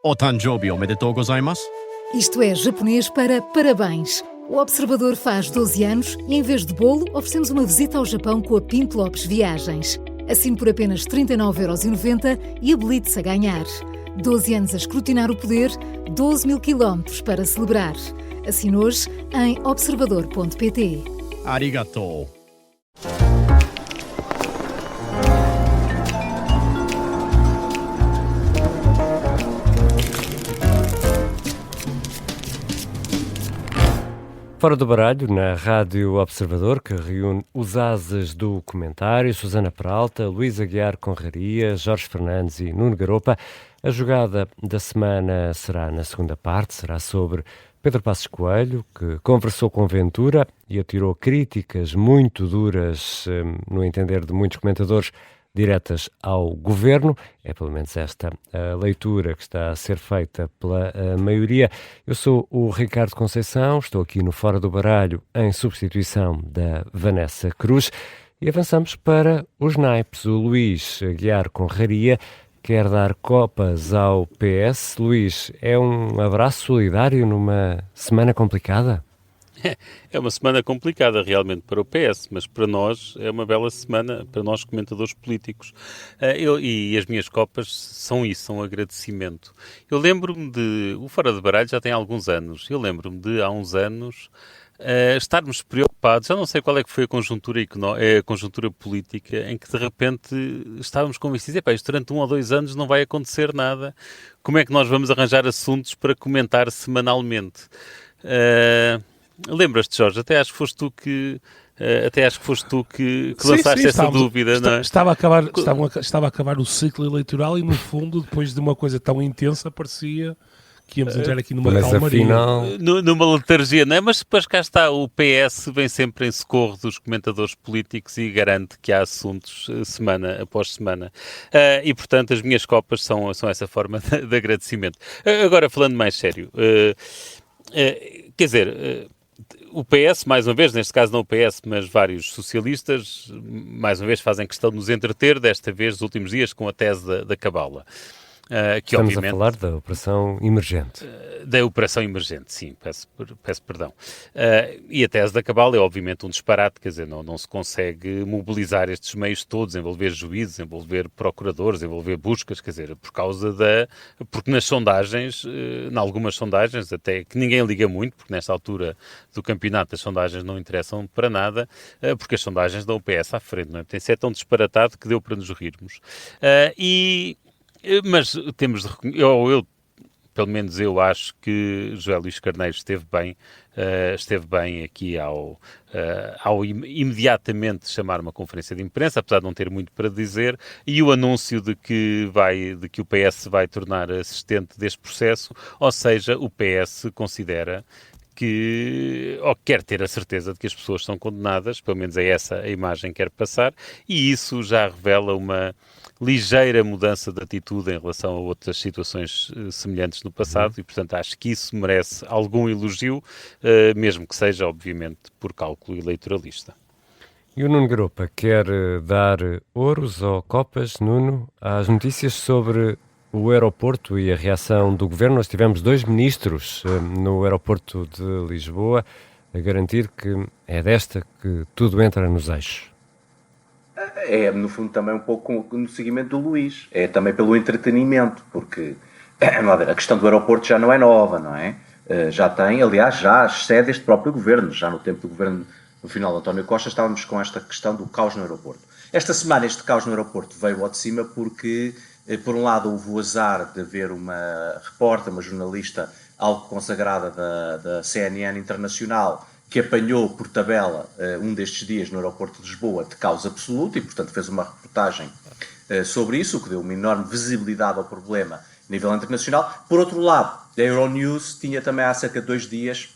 O Tanjobi omedetou gozaimasu. Isto é japonês para parabéns. O Observador faz 12 anos e, em vez de bolo, oferecemos uma visita ao Japão com a Pinto Lopes Viagens. Assine por apenas 39,90€ e habilite-se a ganhar. 12 anos a escrutinar o poder, 12 mil quilómetros para celebrar. Assine hoje em observador.pt. Arigatou. Fora do Baralho, na Rádio Observador, que reúne os ases do comentário, Susana Peralta, Luís Aguiar Conraria, Jorge Fernandes e Nuno Garopa. A jogada da semana será na segunda parte, será sobre Pedro Passos Coelho, que conversou com Ventura e atirou críticas muito duras, no entender de muitos comentadores, diretas ao governo. É pelo menos esta a leitura que está a ser feita pela maioria. Eu sou o Ricardo Conceição, estou aqui no Fora do Baralho em substituição da Vanessa Cruz e avançamos para os naipes. O Luís Aguiar Conraria quer dar copas ao PS. Luís, é um abraço solidário numa semana complicada? É uma semana complicada realmente para o PS, mas para nós é uma bela semana, para nós comentadores políticos. E as minhas copas são isso, são um agradecimento. Eu lembro-me de... O Fora de Baralho já tem alguns anos. Eu lembro-me de, há uns anos, estarmos preocupados. Já não sei qual é que foi a conjuntura política, em que de repente estávamos convencidos, isto durante 1 ou 2 anos não vai acontecer nada. Como é que nós vamos arranjar assuntos para comentar semanalmente? Lembras-te, Jorge? Até acho que foste tu que lançaste essa dúvida, não é? Estava a acabar o ciclo eleitoral e, no fundo, depois de uma coisa tão intensa, parecia que íamos entrar aqui numa calmaria. Afinal... Numa letargia, não é? Mas depois cá está, o PS vem sempre em socorro dos comentadores políticos e garante que há assuntos semana após semana. E, portanto, as minhas copas são essa forma de agradecimento. Agora, falando mais sério, quer dizer... O PS, mais uma vez, neste caso não o PS, mas vários socialistas, mais uma vez fazem questão de nos entreter, desta vez, nos últimos dias, com a tese da Cabala. Que Estamos obviamente, a falar da Operação Emergente. Da Operação Emergente, sim, peço perdão. E a tese da Cabala é obviamente um disparate, quer dizer, não se consegue mobilizar estes meios todos, envolver juízes, envolver procuradores, envolver buscas, quer dizer, porque nas sondagens, em algumas sondagens, até que ninguém liga muito, porque nesta altura do campeonato as sondagens não interessam para nada, porque as sondagens dão o PS à frente, não é? Tem sido tão disparatado que deu para nos rirmos. Mas temos de reconhecer, pelo menos eu acho que José Luís Carneiro esteve bem aqui ao imediatamente chamar uma conferência de imprensa, apesar de não ter muito para dizer, e o anúncio de que o PS vai tornar assistente deste processo, ou seja, o PS considera ou quer ter a certeza de que as pessoas são condenadas, pelo menos é essa a imagem que quer passar, e isso já revela uma ligeira mudança de atitude em relação a outras situações semelhantes no passado e, portanto, acho que isso merece algum elogio, mesmo que seja, obviamente, por cálculo eleitoralista. E o Nuno Garopa quer dar ouros ou copas, Nuno, às notícias sobre o aeroporto e a reação do governo. Nós tivemos 2 ministros no aeroporto de Lisboa a garantir que é desta que tudo entra nos eixos. É, no fundo, também um pouco no seguimento do Luís. É também pelo entretenimento, porque a questão do aeroporto já não é nova, não é? Já excede este próprio governo. Já no tempo do governo, no final de António Costa, estávamos com esta questão do caos no aeroporto. Esta semana, este caos no aeroporto veio ao de cima porque, por um lado, houve o azar de haver uma repórter, uma jornalista, algo consagrada da CNN Internacional, que apanhou por tabela um destes dias no aeroporto de Lisboa de caos absoluto e, portanto, fez uma reportagem sobre isso, o que deu uma enorme visibilidade ao problema a nível internacional. Por outro lado, a Euronews tinha também há cerca de 2 dias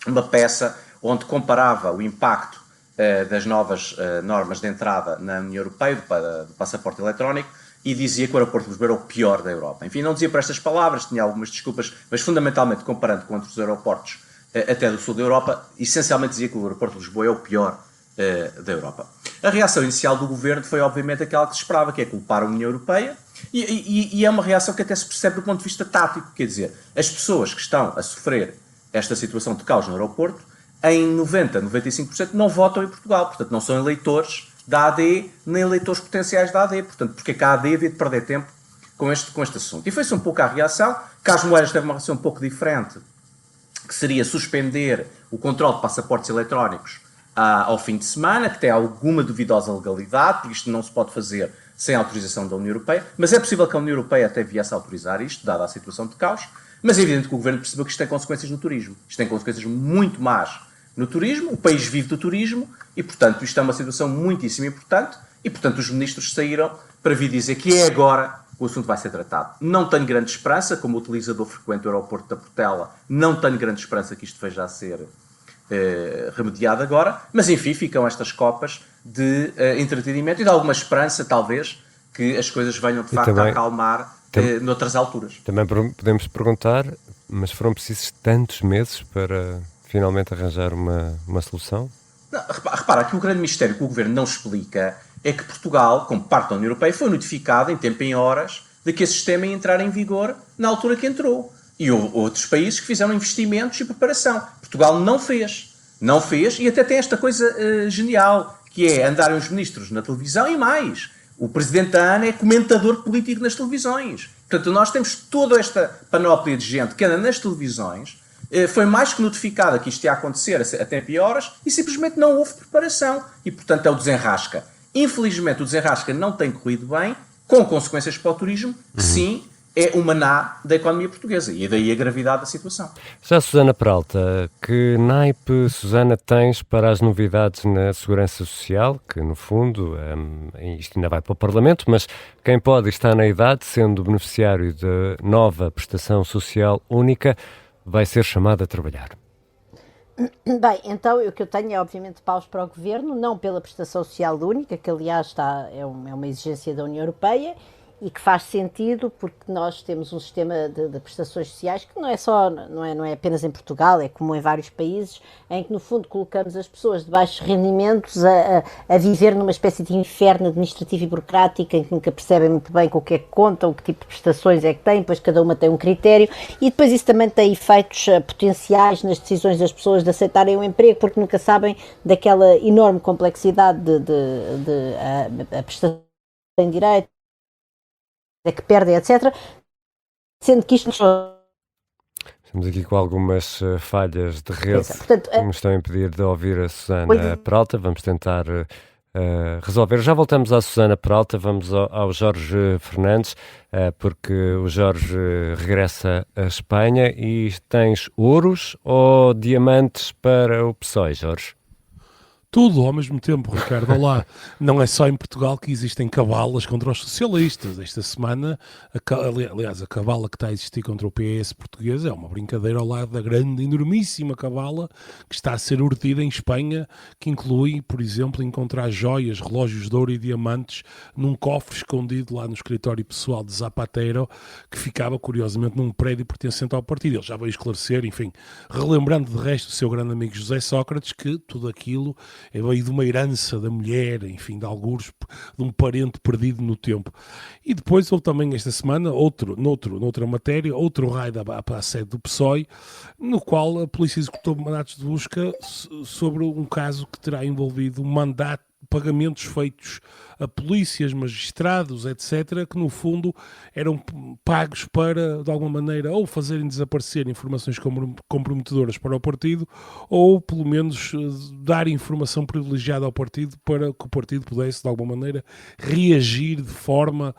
uma peça onde comparava o impacto das novas normas de entrada na União Europeia, do passaporte eletrónico, e dizia que o aeroporto de Lisboa era o pior da Europa. Enfim, não dizia por estas palavras, tinha algumas desculpas, mas fundamentalmente comparando com outros aeroportos até do sul da Europa, essencialmente dizia que o aeroporto de Lisboa é o pior da Europa. A reação inicial do governo foi obviamente aquela que se esperava, que é culpar a União Europeia, E é uma reação que até se percebe do ponto de vista tático, quer dizer, as pessoas que estão a sofrer esta situação de caos no aeroporto, em 95% não votam em Portugal, portanto não são eleitores da AD, nem eleitores potenciais da AD, portanto porque é que a AD havia de perder tempo com este assunto. E foi-se um pouco a reação. Carlos Moedas teve uma reação um pouco diferente, que seria suspender o controle de passaportes eletrónicos ao fim de semana, que tem alguma duvidosa legalidade, porque isto não se pode fazer sem autorização da União Europeia, mas é possível que a União Europeia até viesse a autorizar isto, dada a situação de caos, mas é evidente que o Governo percebeu que isto tem consequências no turismo. Isto tem consequências muito más no turismo, o país vive do turismo, e portanto isto é uma situação muitíssimo importante, e portanto os ministros saíram para vir dizer que é agora que o assunto vai ser tratado. Não tenho grande esperança, como utilizador frequente do aeroporto da Portela, não tenho grande esperança que isto veja a ser remediado agora, mas enfim, ficam estas copas de entretenimento e de alguma esperança, talvez, que as coisas venham de facto a acalmar noutras alturas. Também podemos perguntar, mas foram precisos tantos meses para finalmente arranjar uma solução? Não, repara, aqui o grande mistério que o Governo não explica é que Portugal, como parte da União Europeia, foi notificado em tempo e em horas de que esse sistema ia entrar em vigor na altura que entrou. E houve outros países que fizeram investimentos e preparação. Portugal não fez, e até tem esta coisa genial, que é andarem os ministros na televisão e mais. O presidente da ANA é comentador político nas televisões. Portanto, nós temos toda esta panóplia de gente que anda nas televisões, foi mais que notificada que isto ia acontecer a tempo e horas e simplesmente não houve preparação. E, portanto, é o desenrasca. Infelizmente, o desenrasca não tem corrido bem, com consequências para o turismo, que sim, é o maná da economia portuguesa, e daí a gravidade da situação. Já Susana Peralta, que naipe, Susana, tens para as novidades na Segurança Social, que no fundo, isto ainda vai para o Parlamento, mas quem pode está na idade, sendo beneficiário de nova prestação social única, vai ser chamado a trabalhar. Bem, então o que eu tenho é obviamente paus para o Governo, não pela prestação social única, que aliás é uma exigência da União Europeia, e que faz sentido porque nós temos um sistema de prestações sociais que não é apenas em Portugal, é comum em vários países, em que no fundo colocamos as pessoas de baixos rendimentos a viver numa espécie de inferno administrativo e burocrático, em que nunca percebem muito bem com o que é que contam, que tipo de prestações é que têm, depois cada uma tem um critério, e depois isso também tem efeitos potenciais nas decisões das pessoas de aceitarem um emprego, porque nunca sabem daquela enorme complexidade a prestação em direito, que perdem, etc. Sendo que isto... Estamos aqui com algumas falhas de rede, portanto, que nos estão a impedir de ouvir a Susana Peralta. Vamos tentar resolver. Já voltamos à Susana Peralta, vamos ao Jorge Fernandes, porque o Jorge regressa à Espanha. E tens ouros ou diamantes para o PSOE, Jorge? Tudo ao mesmo tempo, Ricardo. Olá. Não é só em Portugal que existem cabalas contra os socialistas. Esta semana, aliás, a cabala que está a existir contra o PS português é uma brincadeira ao lado da grande, enormíssima cabala que está a ser urdida em Espanha, que inclui, por exemplo, encontrar joias, relógios de ouro e diamantes num cofre escondido lá no escritório pessoal de Zapatero, que ficava, curiosamente, num prédio pertencente ao partido. Ele já veio esclarecer, enfim, relembrando de resto o seu grande amigo José Sócrates, que tudo aquilo veio de uma herança da mulher, enfim, de algures, de um parente perdido no tempo. E depois houve também esta semana, noutra matéria, outro raio para a sede do PSOE, no qual a polícia executou mandatos de busca sobre um caso que terá envolvido pagamentos feitos a polícias, magistrados, etc., que no fundo eram pagos para, de alguma maneira, ou fazerem desaparecer informações comprometedoras para o partido, ou pelo menos dar informação privilegiada ao partido para que o partido pudesse, de alguma maneira, reagir de forma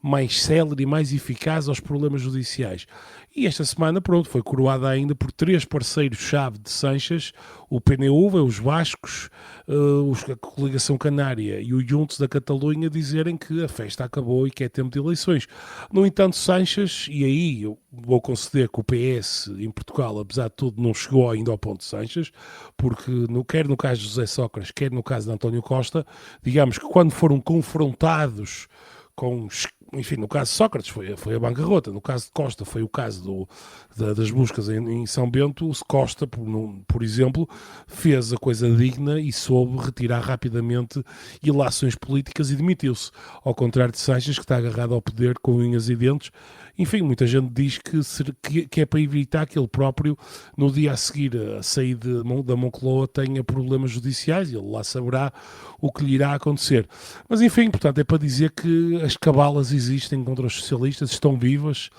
mais célere e mais eficaz aos problemas judiciais. E esta semana, foi coroada ainda por 3 parceiros-chave de Sanches, o PNV, os Bascos, a Coligação Canária e o Juntos da Catalunha, dizerem que a festa acabou e que é tempo de eleições. No entanto, Sanches, e aí eu vou conceder que o PS em Portugal, apesar de tudo, não chegou ainda ao ponto de Sanches, porque quer no caso de José Sócrates, quer no caso de António Costa, digamos que quando foram confrontados com enfim, no caso de Sócrates foi a bancarrota, no caso de Costa foi o caso das buscas em São Bento. O Costa, por exemplo, fez a coisa digna e soube retirar rapidamente ilações políticas e demitiu-se, ao contrário de Sanches, que está agarrado ao poder com unhas e dentes. Enfim, muita gente diz que é para evitar que ele próprio, no dia a seguir a sair da Moncloa, tenha problemas judiciais, e ele lá saberá o que lhe irá acontecer. Mas enfim, portanto, é para dizer que as cabalas existem contra os socialistas, estão vivas,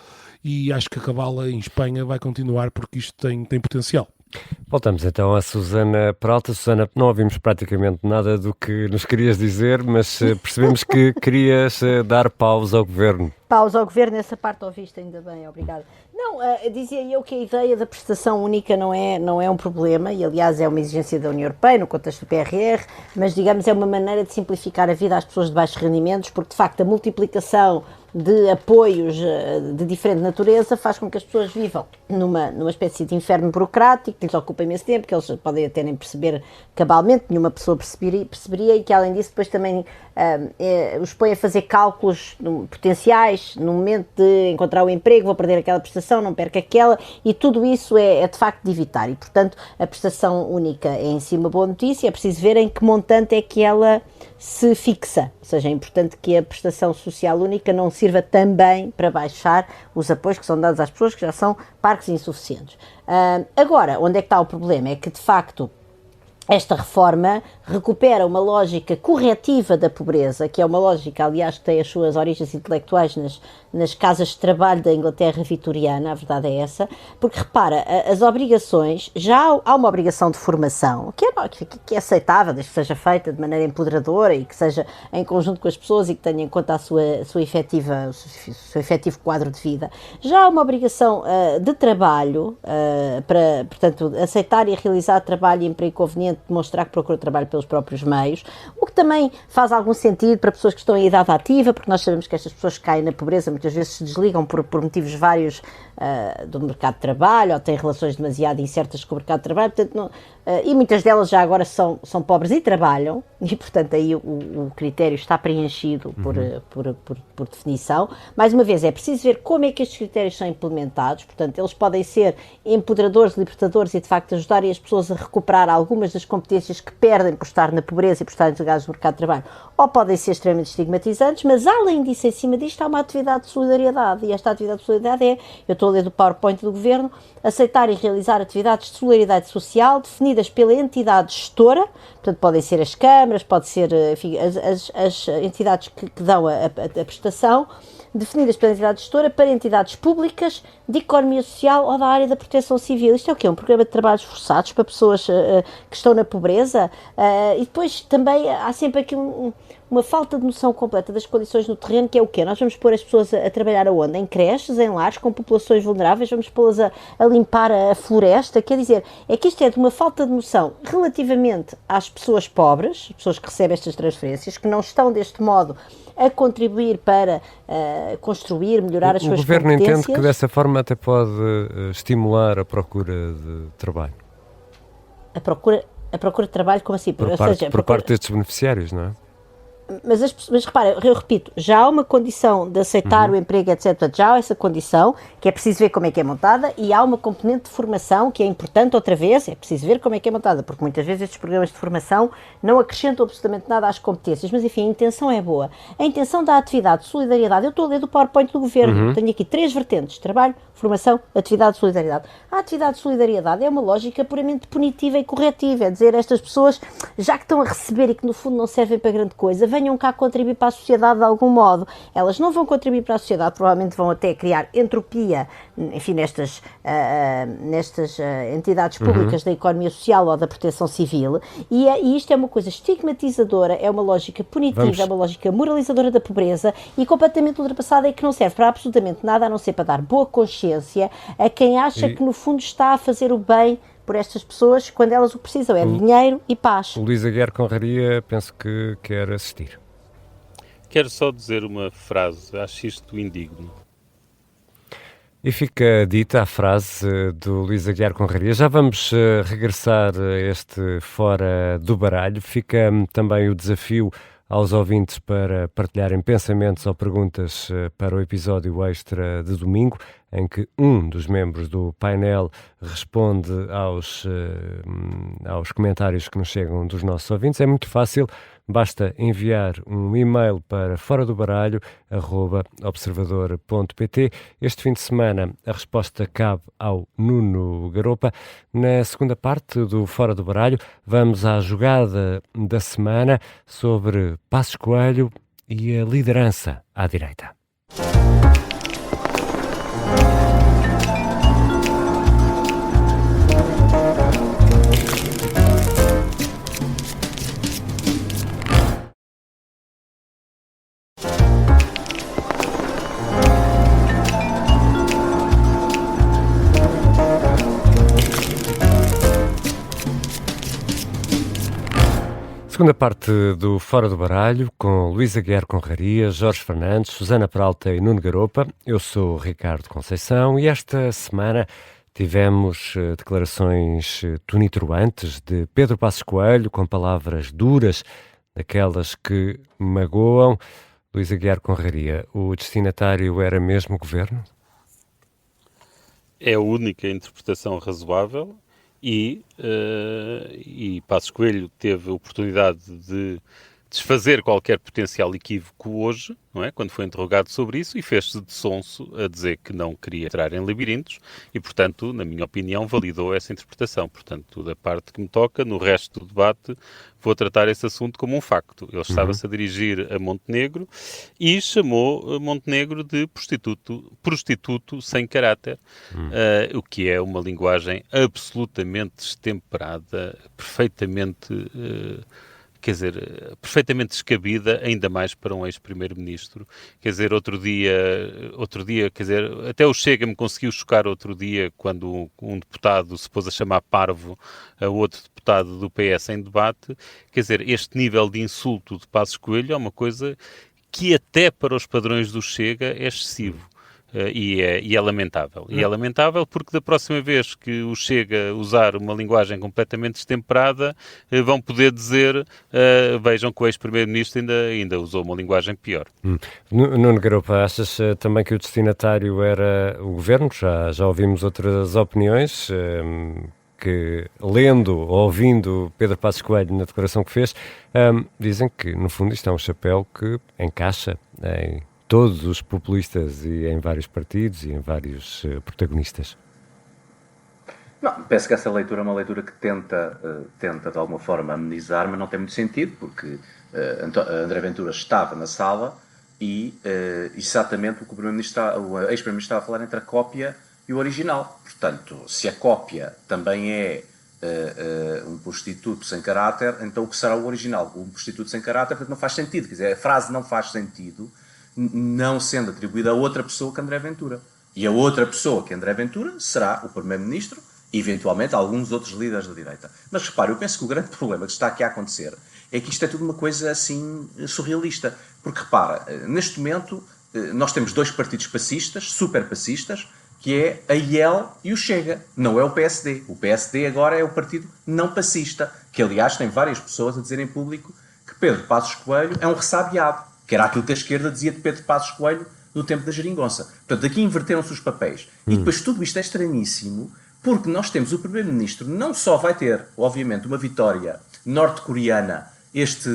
e acho que a cabala em Espanha vai continuar porque isto tem potencial. Voltamos então a Susana Peralta. Susana, não ouvimos praticamente nada do que nos querias dizer, mas percebemos que querias dar pausa ao governo. Pausa ao governo, essa parte ouviste ainda bem, obrigada. Não, dizia eu que a ideia da prestação única não é um problema, e aliás é uma exigência da União Europeia no contexto do PRR, mas digamos é uma maneira de simplificar a vida às pessoas de baixos rendimentos, porque de facto a multiplicação de apoios de diferente natureza faz com que as pessoas vivam numa espécie de inferno burocrático, que lhes ocupa imenso tempo, que eles podem até nem perceber cabalmente, nenhuma pessoa perceberia, e que além disso depois também os põe a fazer cálculos potenciais no momento de encontrar o emprego, vou perder aquela prestação, não perco aquela, e tudo isso é de facto de evitar, e portanto a prestação única é em si uma boa notícia. É preciso ver em que montante é que ela se fixa, ou seja, é importante que a prestação social única não sirva também para baixar os apoios que são dados às pessoas que já são parcos e insuficientes. Agora, onde é que está o problema? É que de facto esta reforma recupera uma lógica corretiva da pobreza, que é uma lógica, aliás, que tem as suas origens intelectuais nas casas de trabalho da Inglaterra vitoriana, a verdade é essa, porque repara, as obrigações, já há uma obrigação de formação, que é aceitável, desde que seja feita de maneira empoderadora e que seja em conjunto com as pessoas e que tenha em conta o seu efetivo quadro de vida. Já há uma obrigação de trabalho, para, portanto, aceitar e realizar trabalho e emprego conveniente, demonstrar que procura trabalho pelos próprios meios, o que também faz algum sentido para pessoas que estão em idade ativa, porque nós sabemos que estas pessoas que caem na pobreza muitas vezes se desligam por motivos vários do mercado de trabalho, ou têm relações demasiado incertas com o mercado de trabalho, portanto, e muitas delas já agora são pobres e trabalham, e portanto aí o critério está preenchido por definição. Mais uma vez, é preciso ver como é que estes critérios são implementados, portanto eles podem ser empoderadores, libertadores e de facto ajudarem as pessoas a recuperar algumas das competências que perdem por estar na pobreza e por estarem desligados do mercado de trabalho, ou podem ser extremamente estigmatizantes, mas além disso, em cima disto, há uma atividade de solidariedade, e esta atividade de solidariedade eu estou a ler do PowerPoint do Governo, aceitar e realizar atividades de solidariedade social definidas pela entidade gestora, portanto podem ser as câmaras, pode ser, enfim, as entidades que dão a prestação, definidas pela entidade gestora para entidades públicas de economia social ou da área da proteção civil. Isto é o quê? Um programa de trabalhos forçados para pessoas que estão na pobreza, e depois também há sempre aqui uma falta de noção completa das condições no terreno, que é o quê? Nós vamos pôr as pessoas a trabalhar aonde? Em creches, em lares, com populações vulneráveis, vamos pô-las a limpar a floresta, quer dizer, é que isto é de uma falta de noção relativamente às pessoas pobres, pessoas que recebem estas transferências, que não estão deste modo a contribuir para construir, melhorar as suas competências. O Governo entende que dessa forma até pode estimular a procura de trabalho. A procura de trabalho, como assim? Por parte destes beneficiários, não é? Mas repara, eu repito, já há uma condição de aceitar o emprego, etc. Já há essa condição, que é preciso ver como é que é montada, e há uma componente de formação que é importante, outra vez, é preciso ver como é que é montada, porque muitas vezes estes programas de formação não acrescentam absolutamente nada às competências, mas enfim, a intenção é boa. A intenção da atividade de solidariedade, eu estou a ler do PowerPoint do Governo, tenho aqui 3 vertentes: trabalho, formação, atividade de solidariedade. A atividade de solidariedade é uma lógica puramente punitiva e corretiva, é dizer, estas pessoas, já que estão a receber e que no fundo não servem para grande coisa, venham cá contribuir para a sociedade de algum modo. Elas não vão contribuir para a sociedade, provavelmente vão até criar entropia, enfim, nestas entidades públicas da economia social ou da proteção civil, e isto é uma coisa estigmatizadora, é uma lógica punitiva, é uma lógica moralizadora da pobreza e completamente ultrapassada, e que não serve para absolutamente nada, a não ser para dar boa consciência a quem acha que no fundo está a fazer o bem por estas pessoas quando elas o precisam, é dinheiro e paz. O Luís Aguiar Conraria, penso que quer assistir. Quero só dizer uma frase, acho isto indigno. E fica dita a frase do Luís Aguiar Conraria. Já vamos regressar a este Fora do Baralho. Fica também o desafio aos ouvintes para partilharem pensamentos ou perguntas para o episódio extra de domingo, em que um dos membros do painel responde aos comentários que nos chegam dos nossos ouvintes. É muito fácil, basta enviar um e-mail para foradobaralho@observador.pt. Este fim de semana a resposta cabe ao Nuno Garopa. Na segunda parte do Fora do Baralho, vamos à jogada da semana sobre Passos Coelho e a liderança à direita. Segunda parte do Fora do Baralho, com Luís Aguiar Conraria, Jorge Fernandes, Susana Peralta e Nuno Garopa. Eu sou o Ricardo Conceição e esta semana tivemos declarações tonitruantes de Pedro Passos Coelho, com palavras duras, daquelas que magoam. Luís Aguiar Conraria, o destinatário era mesmo o Governo? É a única interpretação razoável. E Passos Coelho teve a oportunidade de desfazer qualquer potencial equívoco hoje, não é? Quando foi interrogado sobre isso, e fez-se de sonso a dizer que não queria entrar em labirintos e, portanto, na minha opinião, validou essa interpretação. Portanto, da parte que me toca, no resto do debate, vou tratar esse assunto como um facto. Ele estava-se a dirigir a Montenegro e chamou Montenegro de prostituto sem caráter, o que é uma linguagem absolutamente destemperada, perfeitamente descabida, ainda mais para um ex-primeiro-ministro. Quer dizer, outro dia, quer dizer, até o Chega me conseguiu chocar outro dia, quando um deputado se pôs a chamar parvo a outro deputado do PS em debate. Quer dizer, este nível de insulto de Passos Coelho é uma coisa que até para os padrões do Chega é excessivo. E é lamentável. E é lamentável porque da próxima vez que o Chega usar uma linguagem completamente destemperada, vão poder dizer, vejam que o ex-primeiro-ministro ainda usou uma linguagem pior. Nuno Garopa, achas também que o destinatário era o Governo? Já ouvimos outras opiniões que, lendo ou ouvindo Pedro Passos Coelho na declaração que fez, dizem que, no fundo, isto é um chapéu que encaixa em todos os populistas e em vários partidos e em vários protagonistas. Não, penso que essa leitura é uma leitura que tenta de alguma forma amenizar, mas não tem muito sentido, porque André Ventura estava na sala e exatamente o que o ex-primeiro-ministro estava a falar entre a cópia e o original. Portanto, se a cópia também é um prostituto sem caráter, então o que será o original? Um prostituto sem caráter, portanto não faz sentido. Quer dizer, a frase não faz sentido não sendo atribuída a outra pessoa que André Ventura. E a outra pessoa que André Ventura será o primeiro-ministro e, eventualmente, alguns outros líderes da direita. Mas, repare, eu penso que o grande problema que está aqui a acontecer é que isto é tudo uma coisa, assim, surrealista. Porque, repara, neste momento, nós temos dois partidos passistas, super passistas, que é a IEL e o Chega. Não é o PSD. O PSD agora é o partido não passista, que, aliás, tem várias pessoas a dizer em público que Pedro Passos Coelho é um ressabiado, que era aquilo que a esquerda dizia de Pedro Passos Coelho no tempo da geringonça. Portanto, aqui inverteram-se os papéis. E depois tudo isto é estranhíssimo, porque nós temos o Primeiro-Ministro, não só vai ter, obviamente, uma vitória norte-coreana este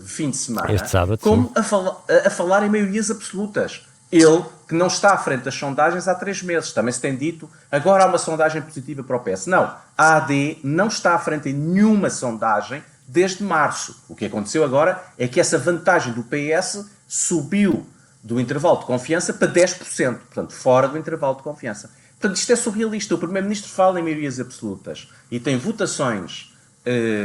fim de semana, este sábado, como a falar em maiorias absolutas. Ele, que não está à frente das sondagens há 3 meses, também se tem dito, agora há uma sondagem positiva para o PS. Não, a AD não está à frente em nenhuma sondagem desde março. O que aconteceu agora é que essa vantagem do PS subiu do intervalo de confiança para 10%, portanto, fora do intervalo de confiança. Portanto, isto é surrealista. O Primeiro-Ministro fala em maiorias absolutas e tem votações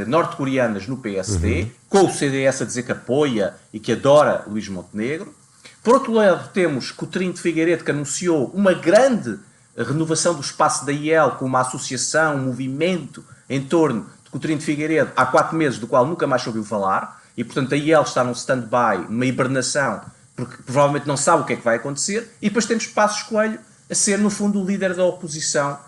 norte-coreanas no PSD, com o CDS a dizer que apoia e que adora Luís Montenegro. Por outro lado, temos Coutinho de Figueiredo, que anunciou uma grande renovação do espaço da IEL, com uma associação, um movimento em torno Coutinho de Figueiredo, há 4 meses, do qual nunca mais se ouviu falar, e portanto a IEL está num stand-by, numa hibernação, porque provavelmente não sabe o que é que vai acontecer, e depois temos Passos Coelho a ser, no fundo, o líder da oposição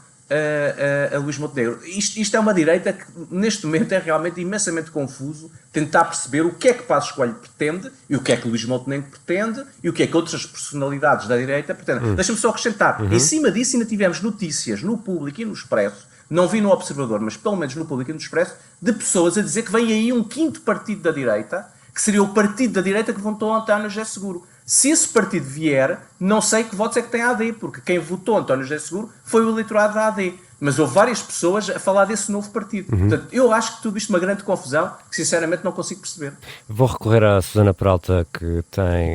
a Luís Montenegro. Isto é uma direita que neste momento é realmente imensamente confuso tentar perceber o que é que Passos Coelho pretende e o que é que Luís Montenegro pretende e o que é que outras personalidades da direita pretendem. Deixa-me só acrescentar, em cima disso ainda tivemos notícias no Público e no Expresso, não vi no Observador, mas pelo menos no Público e no Expresso, de pessoas a dizer que vem aí um quinto partido da direita, que seria o partido da direita que votou António José Seguro. Se esse partido vier, não sei que votos é que tem a AD, porque quem votou António José Seguro foi o eleitorado da AD. Mas houve várias pessoas a falar desse novo partido. Portanto, eu acho que tudo isto é uma grande confusão que sinceramente não consigo perceber. Vou recorrer à Susana Peralta, que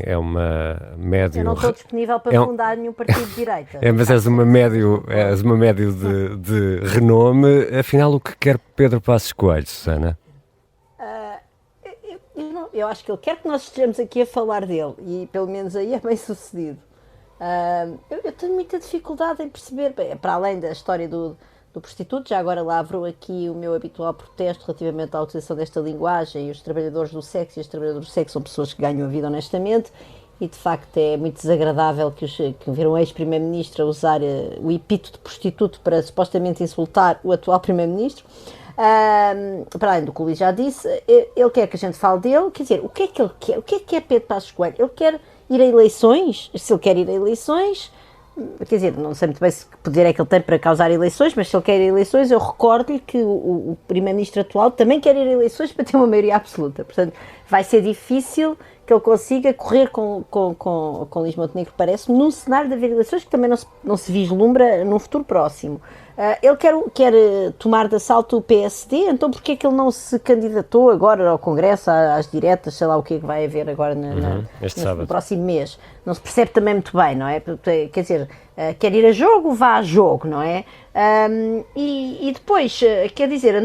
é uma médio... Eu não estou disponível para fundar nenhum partido de direita. Mas és uma médio de renome. Afinal, o que quer Pedro Passos Coelho, Susana? Eu acho que ele quer que nós estejamos aqui a falar dele e pelo menos aí é bem sucedido. Eu tenho muita dificuldade em perceber, bem, para além da história do prostituto, já agora lavro aqui o meu habitual protesto relativamente à utilização desta linguagem, e os trabalhadores do sexo e as trabalhadoras do sexo são pessoas que ganham a vida honestamente e de facto é muito desagradável que ver um ex-primeiro-ministro a usar o epíteto de prostituto para supostamente insultar o atual primeiro-ministro. Para além do que o Luís já disse, ele quer que a gente fale dele, quer dizer, o que é que ele quer? O que é Pedro Passos Coelho? Ele quer ir a eleições? Se ele quer ir a eleições, quer dizer, não sei muito bem que poder é que ele tem para causar eleições, mas se ele quer ir a eleições, eu recordo-lhe que o primeiro-ministro atual também quer ir a eleições para ter uma maioria absoluta, portanto vai ser difícil que ele consiga correr com Luís Montenegro, parece-me, num cenário de haver eleições que também não se vislumbra num futuro próximo. Ele quer tomar de assalto o PSD, então porquê é que ele não se candidatou agora ao Congresso, às diretas, sei lá o que é que vai haver agora no próximo mês? Não se percebe também muito bem, não é? Quer dizer, quer ir a jogo, vá a jogo, não é? E depois, quer dizer,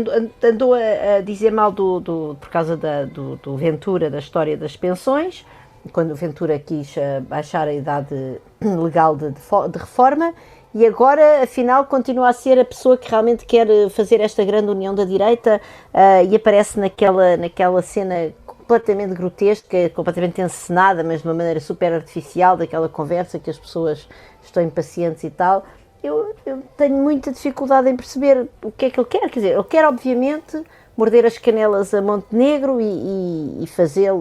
andou a dizer mal por causa do Ventura, da história das pensões, quando o Ventura quis baixar a idade legal de reforma, e agora, afinal, continua a ser a pessoa que realmente quer fazer esta grande união da direita e aparece naquela cena completamente grotesca, completamente encenada, mas de uma maneira super artificial, daquela conversa que as pessoas estão impacientes e tal. Eu tenho muita dificuldade em perceber o que é que ele quer. Quer dizer, ele quer, obviamente, morder as canelas a Montenegro e fazer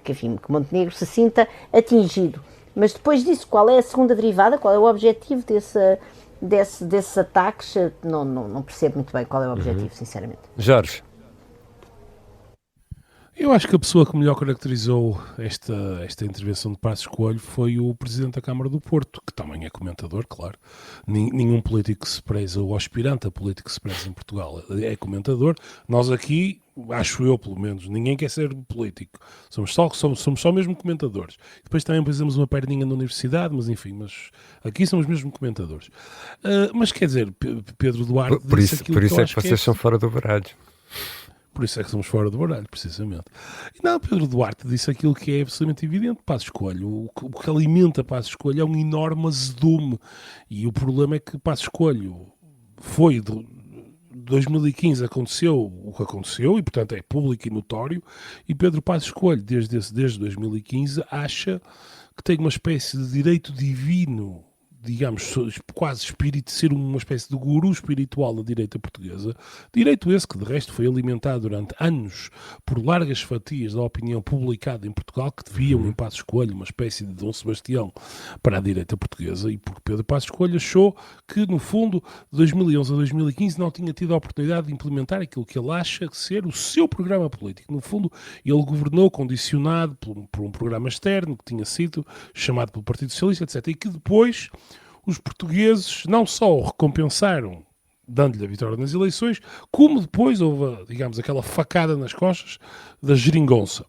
que Montenegro se sinta atingido. Mas depois disso, qual é a segunda derivada? Qual é o objetivo desses ataques? Não percebo muito bem qual é o objetivo, sinceramente. Jorge? Eu acho que a pessoa que melhor caracterizou esta intervenção de Passos Coelho foi o Presidente da Câmara do Porto, que também é comentador, claro. Nenhum político que se preza, ou aspirante a político que se preza em Portugal, é comentador. Nós aqui, acho eu pelo menos, ninguém quer ser político. Somos só mesmo comentadores. Depois também fazemos uma perninha na universidade, mas enfim, aqui somos mesmo comentadores. Mas quer dizer, Pedro Duarte... Por isso é que vocês são fora do baralho. Por isso é que somos fora do baralho, precisamente. E não, Pedro Duarte disse aquilo que é absolutamente evidente. Passos Coelho, o que alimenta Passos Coelho é um enorme azedume. E o problema é que Passos Coelho foi... De 2015 aconteceu o que aconteceu e, portanto, é público e notório. E Pedro Passos Coelho, desde 2015, acha que tem uma espécie de direito divino, digamos, quase espírito, ser uma espécie de guru espiritual da direita portuguesa. Direito esse que, de resto, foi alimentado durante anos por largas fatias da opinião publicada em Portugal, que deviam, em Passos Coelho, uma espécie de Dom Sebastião para a direita portuguesa, e porque Pedro Passos Coelho achou que, no fundo, de 2011 a 2015 não tinha tido a oportunidade de implementar aquilo que ele acha ser o seu programa político. No fundo, ele governou condicionado por um programa externo que tinha sido chamado pelo Partido Socialista, etc., e que depois os portugueses não só o recompensaram dando-lhe a vitória nas eleições, como depois houve, digamos, aquela facada nas costas da geringonça,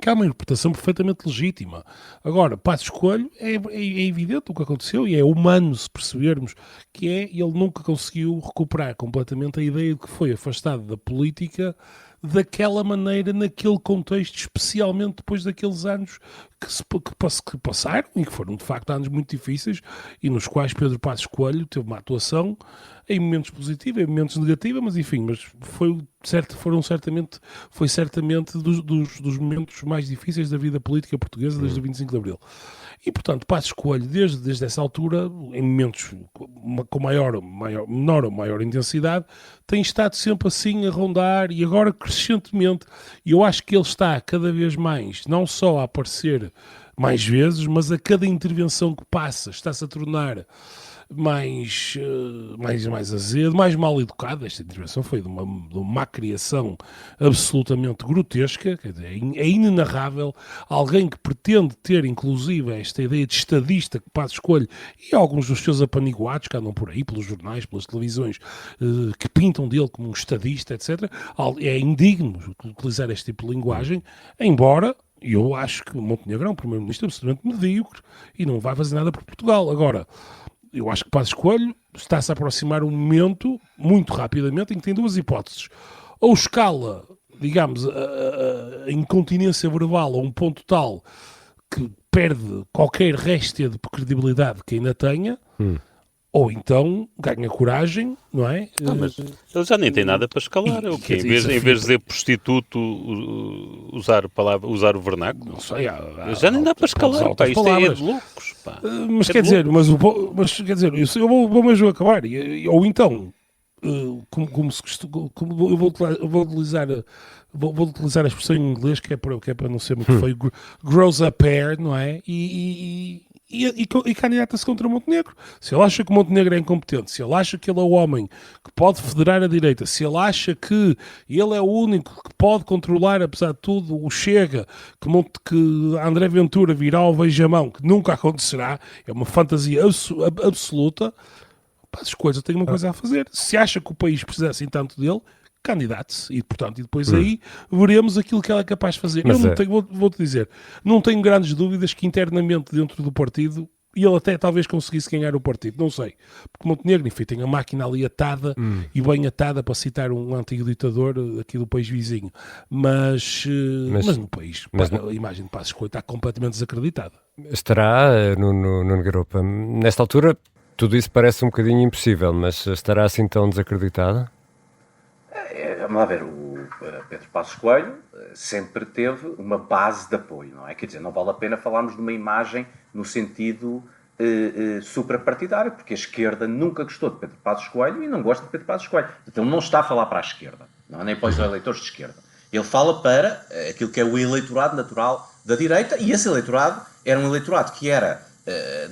que é uma interpretação perfeitamente legítima. Agora, Passos Coelho, é evidente o que aconteceu e é humano se percebermos que ele nunca conseguiu recuperar completamente a ideia de que foi afastado da política daquela maneira, naquele contexto, especialmente depois daqueles anos que passaram e que foram de facto anos muito difíceis e nos quais Pedro Passos Coelho teve uma atuação em momentos positivos, em momentos negativos, mas enfim, foi certamente dos momentos mais difíceis da vida política portuguesa desde o 25 de Abril. E, portanto, Passos Coelho, desde essa altura, em momentos com menor ou maior intensidade, tem estado sempre assim a rondar e agora crescentemente. E eu acho que ele está cada vez mais, não só a aparecer mais vezes, mas a cada intervenção que passa está-se a tornar mais azedo, mais mal educado. Esta intervenção foi de uma má criação absolutamente grotesca, quer dizer, é inenarrável. Alguém que pretende ter, inclusive, esta ideia de estadista que Passos Coelho e alguns dos seus apaniguados que andam por aí, pelos jornais, pelas televisões, que pintam dele como um estadista, etc. É indigno utilizar este tipo de linguagem, embora eu acho que Montenegro é um primeiro-ministro absolutamente medíocre e não vai fazer nada por Portugal. Agora, eu acho que Passos Coelho está-se a aproximar um momento, muito rapidamente, em que tem duas hipóteses. Ou escala, digamos, a incontinência verbal a um ponto tal que perde qualquer réstia de credibilidade que ainda tenha, ou então ganha coragem, não é? Mas ele já nem tem nada para escalar. O quê? Em vez de dizer prostituto, usar o vernáculo? Não sei. Já nem dá para escalar. Pá, isto é de loucos. Pá. Mas quer dizer, eu vou mesmo acabar. Ou então, como eu vou utilizar a expressão em inglês que é para não ser muito feio, grows a pair, não é? E candidata-se contra Montenegro. Se ele acha que Montenegro é incompetente, se ele acha que ele é o homem que pode federar a direita, se ele acha que ele é o único que pode controlar, apesar de tudo, o Chega, que André Ventura virá ao beijamão, que nunca acontecerá, é uma fantasia absoluta, Passos Coelho tem uma coisa a fazer. Se acha que o país precisa assim tanto dele, candidate-se e, portanto, depois aí veremos aquilo que ela é capaz de fazer. Mas vou-te dizer, não tenho grandes dúvidas que internamente dentro do partido e ele até talvez conseguisse ganhar o partido, não sei, porque Montenegro, enfim, tem a máquina ali atada e bem atada, para citar um antigo ditador aqui do país vizinho, mas no país, a imagem de Passos Coelho está completamente desacreditada. Estará, no Garopa, nesta altura tudo isso parece um bocadinho impossível, mas estará assim tão desacreditada? Vamos lá ver, o Pedro Passos Coelho sempre teve uma base de apoio, não é? Quer dizer, não vale a pena falarmos de uma imagem no sentido suprapartidário, porque a esquerda nunca gostou de Pedro Passos Coelho e não gosta de Pedro Passos Coelho. Então ele não está a falar para a esquerda, não é? Nem para os eleitores de esquerda. Ele fala para aquilo que é o eleitorado natural da direita, e esse eleitorado era um eleitorado que era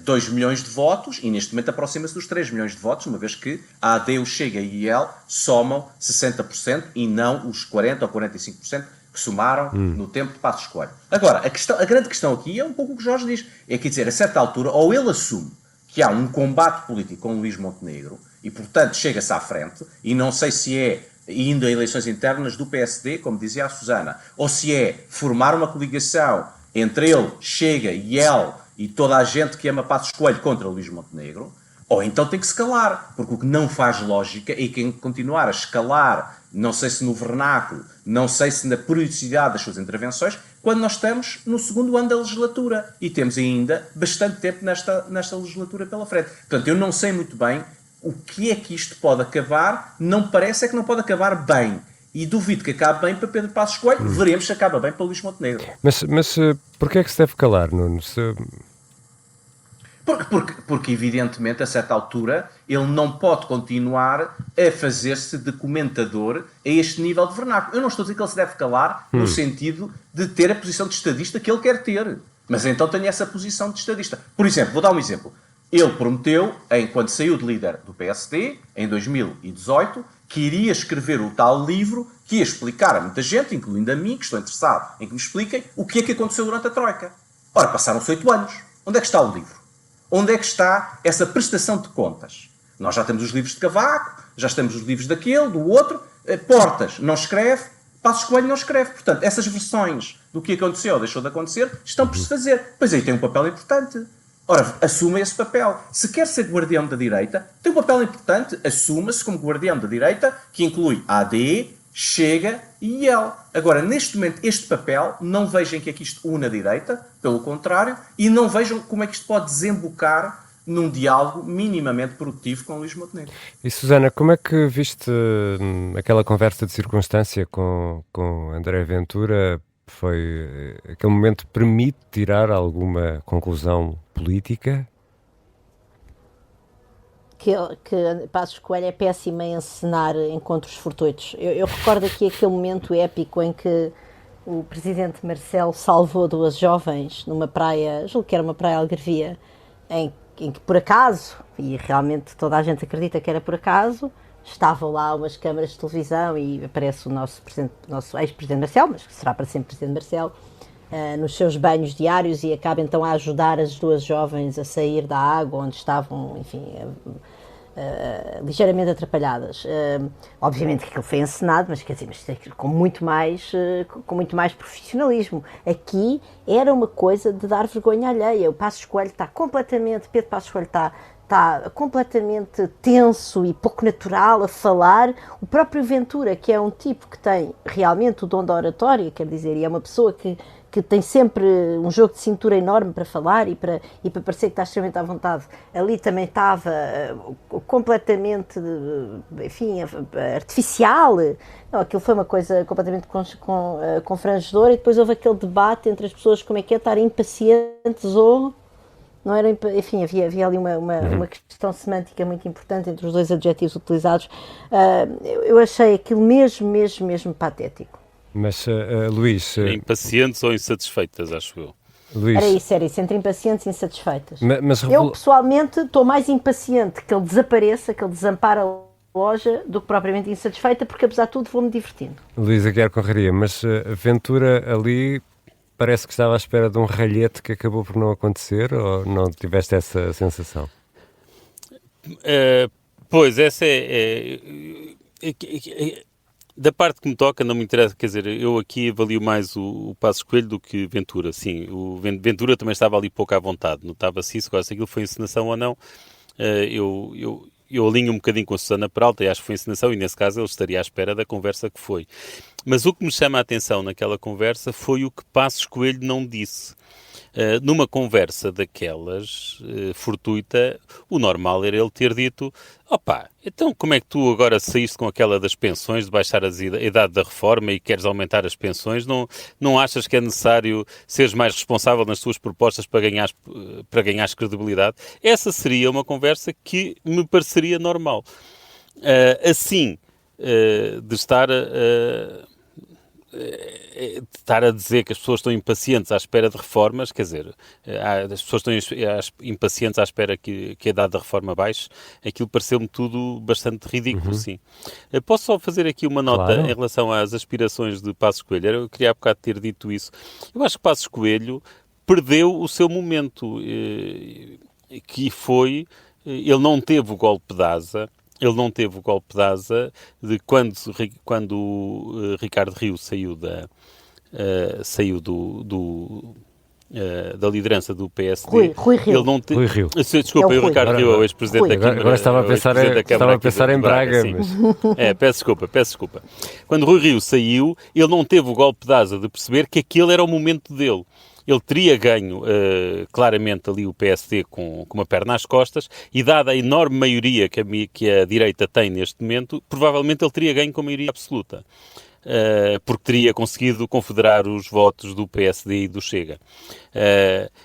2 milhões de votos e neste momento aproxima-se dos 3 milhões de votos, uma vez que a AD, o Chega e o IEL somam 60% e não os 40% ou 45% que somaram no tempo de Passos Coelho. Agora, a grande questão aqui é um pouco o que o Jorge diz, é que dizer, a certa altura, ou ele assume que há um combate político com Luís Montenegro e, portanto, chega-se à frente, e não sei se é indo a eleições internas do PSD, como dizia a Susana, ou se é formar uma coligação entre ele, Chega, IEL e toda a gente que ama Passos Coelho contra Luís Montenegro, ou então tem que se calar, porque o que não faz lógica é quem continuar a escalar, não sei se no vernáculo, não sei se na periodicidade das suas intervenções, quando nós estamos no segundo ano da legislatura e temos ainda bastante tempo nesta legislatura pela frente. Portanto, eu não sei muito bem o que é que isto pode acabar, não parece é que não pode acabar bem. E duvido que acabe bem para Pedro Passos Coelho, veremos se acaba bem para Luís Montenegro. Mas porquê é que se deve calar, Nuno? Porque, evidentemente, a certa altura, ele não pode continuar a fazer-se de comentador a este nível de vernáculo. Eu não estou a dizer que ele se deve calar no sentido de ter a posição de estadista que ele quer ter. Mas então tem essa posição de estadista. Por exemplo, vou dar um exemplo. Ele prometeu, quando saiu de líder do PSD, em 2018, que iria escrever o tal livro que ia explicar a muita gente, incluindo a mim, que estou interessado em que me expliquem, o que é que aconteceu durante a Troika. Ora, passaram-se 8 anos. Onde é que está o livro? Onde é que está essa prestação de contas? Nós já temos os livros de Cavaco, já temos os livros daquele, do outro. Portas não escreve, Passos Coelho não escreve. Portanto, essas versões do que aconteceu ou deixou de acontecer estão por se fazer. Pois aí tem um papel importante. Ora, assuma esse papel. Se quer ser guardião da direita, tem um papel importante, assuma-se como guardião da direita, que inclui a AD, Chega e ele. Agora, neste momento, este papel, não vejam que é que isto une a direita, pelo contrário, e não vejam como é que isto pode desembocar num diálogo minimamente produtivo com Luís Montenegro. E Susana, como é que viste aquela conversa de circunstância com André Ventura? Foi aquele momento permite tirar alguma conclusão política? Que Passos Coelho é péssimo em encenar encontros fortuitos. Eu recordo aqui aquele momento épico em que o presidente Marcelo salvou duas jovens numa praia, julgo que era uma praia algarvia, em que por acaso, e realmente toda a gente acredita que era por acaso, estavam lá umas câmaras de televisão e aparece o nosso ex-presidente Marcelo, mas que será para sempre presidente Marcelo, nos seus banhos diários, e acaba então a ajudar as duas jovens a sair da água onde estavam, enfim, ligeiramente atrapalhadas. Obviamente que aquilo foi encenado, mas quer dizer, com muito mais profissionalismo. Aqui era uma coisa de dar vergonha alheia. O Passos Coelho está completamente, Pedro Passos Coelho está completamente tenso e pouco natural a falar. O próprio Ventura, que é um tipo que tem realmente o dom da oratória, quer dizer, e é uma pessoa que tem sempre um jogo de cintura enorme para falar e para parecer que está extremamente à vontade. Ali também estava completamente, enfim, artificial. Não, aquilo foi uma coisa completamente confrangedora, e depois houve aquele debate entre as pessoas, como é que é estar impacientes ou... Não era, enfim, havia ali uma questão semântica muito importante entre os dois adjetivos utilizados. Eu achei aquilo mesmo patético. Mas, Luís... Impacientes ou insatisfeitas, acho eu. Luís... Era isso, entre impacientes e insatisfeitas. Mas eu, pessoalmente, estou mais impaciente que ele desapareça, que ele desampare a loja, do que propriamente insatisfeita, porque, apesar de tudo, vou-me divertindo. Luís Aguiar Conraria, mas Ventura ali parece que estava à espera de um ralhete que acabou por não acontecer, ou não tiveste essa sensação? Pois, essa da parte que me toca, não me interessa, quer dizer, eu aqui avalio mais o Passos Coelho do que Ventura. Sim, o Ventura também estava ali pouco à vontade, notava-se isso. Agora, se aquilo foi encenação ou não, eu alinho um bocadinho com a Susana Peralta e acho que foi encenação, e nesse caso ele estaria à espera da conversa que foi. Mas o que me chama a atenção naquela conversa foi o que Passos Coelho não disse. Numa conversa daquelas, fortuita, o normal era ele ter dito: opá, então como é que tu agora saíste com aquela das pensões, de baixar a idade da reforma e queres aumentar as pensões? Não achas que é necessário seres mais responsável nas tuas propostas para ganhares credibilidade? Essa seria uma conversa que me pareceria normal. Assim, de estar a dizer que as pessoas estão impacientes à espera de reformas, quer dizer, as pessoas estão impacientes à espera que a idade da reforma baixe, aquilo pareceu-me tudo bastante ridículo, sim. Posso só fazer aqui uma nota em relação às aspirações de Passos Coelho? Eu queria há bocado ter dito isso. Eu acho que Passos Coelho perdeu o seu momento, que foi, ele não teve o golpe de asa. Ele não teve o golpe de asa de quando o Ricardo Rio saiu da liderança do PSD. Rui Rio. Ele não Rui Rio. Desculpa, o Ricardo Rio é o ex-presidente da Câmara. Agora estava a pensar em Braga. Mas... peço desculpa. Quando Rui Rio saiu, ele não teve o golpe de asa de perceber que aquele era o momento dele. Ele teria ganho claramente ali o PSD com uma perna às costas, e dada a enorme maioria que a direita tem neste momento, provavelmente ele teria ganho com maioria absoluta. Porque teria conseguido confederar os votos do PSD e do Chega.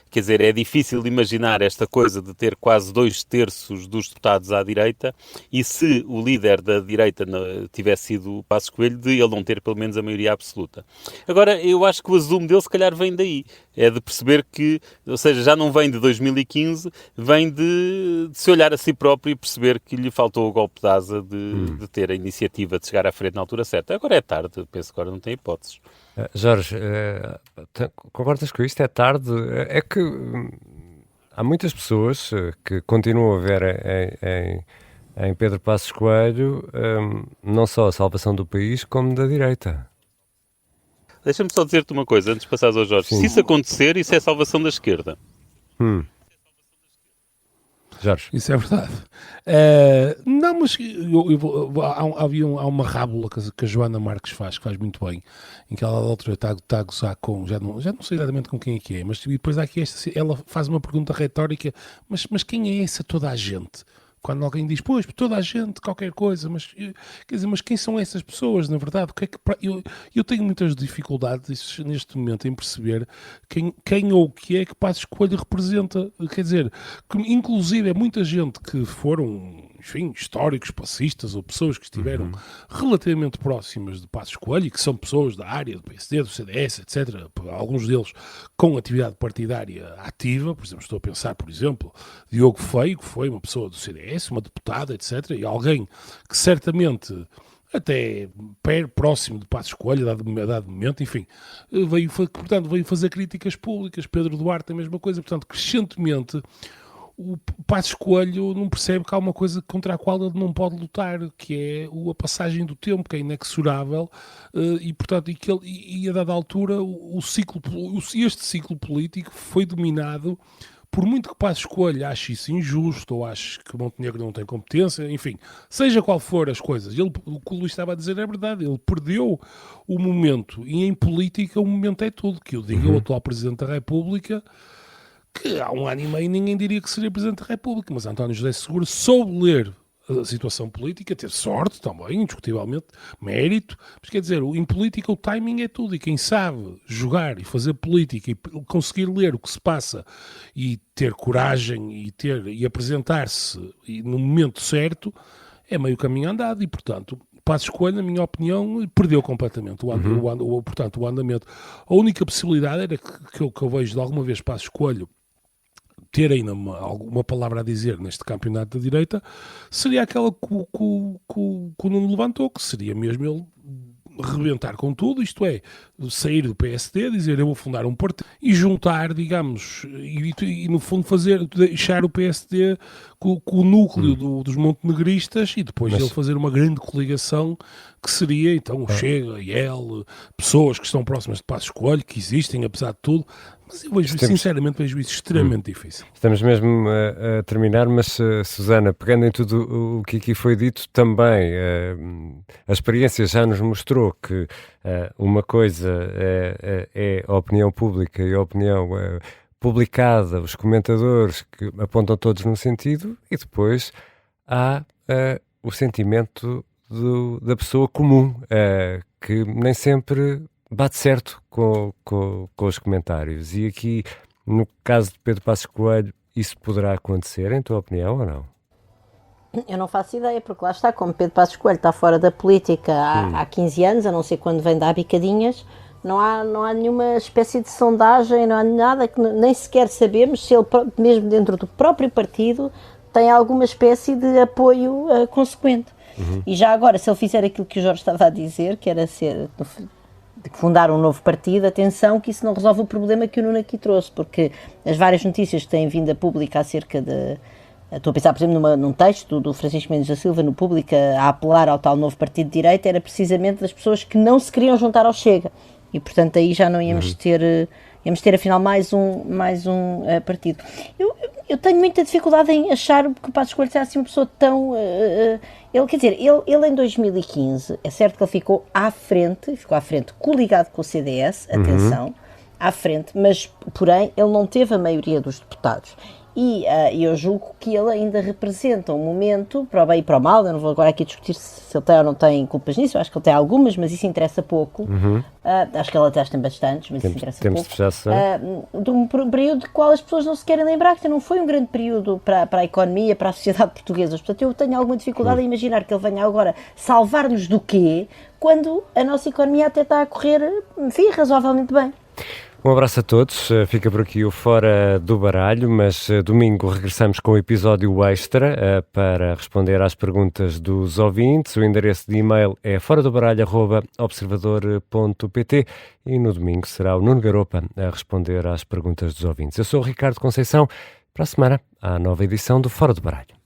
Quer dizer, é difícil de imaginar esta coisa de ter quase 2/3 dos deputados à direita, e se o líder da direita tivesse sido o Passos Coelho, de ele não ter pelo menos a maioria absoluta. Agora, eu acho que o azume dele se calhar vem daí. É de perceber que, ou seja, já não vem de 2015, vem de se olhar a si próprio e perceber que lhe faltou o golpe de asa de ter a iniciativa de chegar à frente na altura certa. Agora é tarde, penso que agora não tem hipóteses. Jorge, concordas com isto? É tarde? É que há muitas pessoas que continuam a ver em Pedro Passos Coelho não só a salvação do país, como da direita. Deixa-me só dizer-te uma coisa, antes de passares ao Jorge. Sim. Se isso acontecer, isso é a salvação da esquerda. Jorge. Isso é verdade. Não, mas há uma rábula que a Joana Marques faz, que faz muito bem, em que ela, da altura, está a gozar com, já não sei exatamente com quem é que é, mas depois há aqui ela faz uma pergunta retórica, mas quem é essa toda a gente? Quando alguém diz, pois, toda a gente, qualquer coisa, mas quer dizer, mas quem são essas pessoas, na verdade? O que é que, eu tenho muitas dificuldades neste momento em perceber quem ou o que é que Passos Coelho representa. Quer dizer, que, inclusive, é muita gente que foram, enfim, históricos, passistas ou pessoas que estiveram relativamente próximas de Passos Coelho e que são pessoas da área do PSD, do CDS, etc. Alguns deles com atividade partidária ativa. Por exemplo, estou a pensar, por exemplo, Diogo Feio, que foi uma pessoa do CDS, uma deputada, etc. E alguém que certamente até próximo de Passos Coelho, dado momento, enfim, veio fazer críticas públicas. Pedro Duarte, a mesma coisa. Portanto, crescentemente, o Passos Coelho não percebe que há uma coisa contra a qual ele não pode lutar, que é a passagem do tempo, que é inexorável, e portanto, a dada altura este ciclo político foi dominado. Por muito que Passos Coelho ache isso injusto, ou ache que Montenegro não tem competência, enfim, seja qual for as coisas, o que o Luís estava a dizer é verdade, ele perdeu o momento, e em política o momento é tudo, que eu digo ao atual Presidente da República, que há 1 ano e meio ninguém diria que seria Presidente da República, mas António José Seguro soube ler a situação política, ter sorte também, indiscutivelmente, mérito, mas quer dizer, em política o timing é tudo, e quem sabe jogar e fazer política e conseguir ler o que se passa e ter coragem e apresentar-se no momento certo, é meio caminho andado, e portanto Passos Coelho, na minha opinião, perdeu completamente o andamento. A única possibilidade era que eu vejo de alguma vez Passos Coelho ter ainda alguma palavra a dizer neste campeonato da direita, seria aquela que o Nuno levantou, que seria mesmo ele rebentar com tudo, isto é, sair do PSD, dizer eu vou fundar um partido e juntar, digamos, e no fundo deixar o PSD com o núcleo dos montenegristas e depois ele fazer uma grande coligação que seria então o Chega e ele, pessoas que estão próximas de Passos Coelho, que existem apesar de tudo, mas eu sinceramente vejo isso extremamente difícil. Estamos mesmo a terminar, mas Susana, pegando em tudo o que aqui foi dito, também a experiência já nos mostrou que uma coisa é a opinião pública e a opinião publicada, os comentadores que apontam todos num sentido, e depois há o sentimento da pessoa comum, que nem sempre bate certo com os comentários. E aqui, no caso de Pedro Passos Coelho, isso poderá acontecer, em tua opinião, ou não? Eu não faço ideia, porque lá está, como Pedro Passos Coelho está fora da política há 15 anos, a não ser quando vem dar bicadinhas, não há nenhuma espécie de sondagem, não há nada, que nem sequer sabemos se ele, mesmo dentro do próprio partido, tem alguma espécie de apoio consequente. E já agora, se ele fizer aquilo que o Jorge estava a dizer, que era de fundar um novo partido, atenção que isso não resolve o problema que o Nuno aqui trouxe, porque as várias notícias que têm vindo a público acerca de... Estou a pensar, por exemplo, num texto do Francisco Mendes da Silva no Público a apelar ao tal novo partido de direita, era precisamente das pessoas que não se queriam juntar ao Chega, e portanto aí já não íamos ter afinal mais um partido. Eu tenho muita dificuldade em achar que o Passos Coelho seja assim uma pessoa tão... Ele em 2015, é certo que ele ficou à frente coligado com o CDS, atenção, à frente, mas, porém, ele não teve a maioria dos deputados. E eu julgo que ele ainda representa um momento, para o bem e para o mal, eu não vou agora aqui discutir se ele tem ou não tem culpas nisso, eu acho que ele tem algumas, mas isso interessa pouco. Acho que ele até tem bastantes, mas isso interessa pouco. De um período de qual as pessoas não se querem lembrar, que não foi um grande período para a economia, para a sociedade portuguesa. Portanto, eu tenho alguma dificuldade em imaginar que ele venha agora salvar-nos do quê, quando a nossa economia até está a correr, enfim, razoavelmente bem. Um abraço a todos, fica por aqui o Fora do Baralho, mas domingo regressamos com um episódio extra para responder às perguntas dos ouvintes. O endereço de e-mail é foradobaralho@observador.pt e no domingo será o Nuno Garopa a responder às perguntas dos ouvintes. Eu sou o Ricardo Conceição, para a semana há nova edição do Fora do Baralho.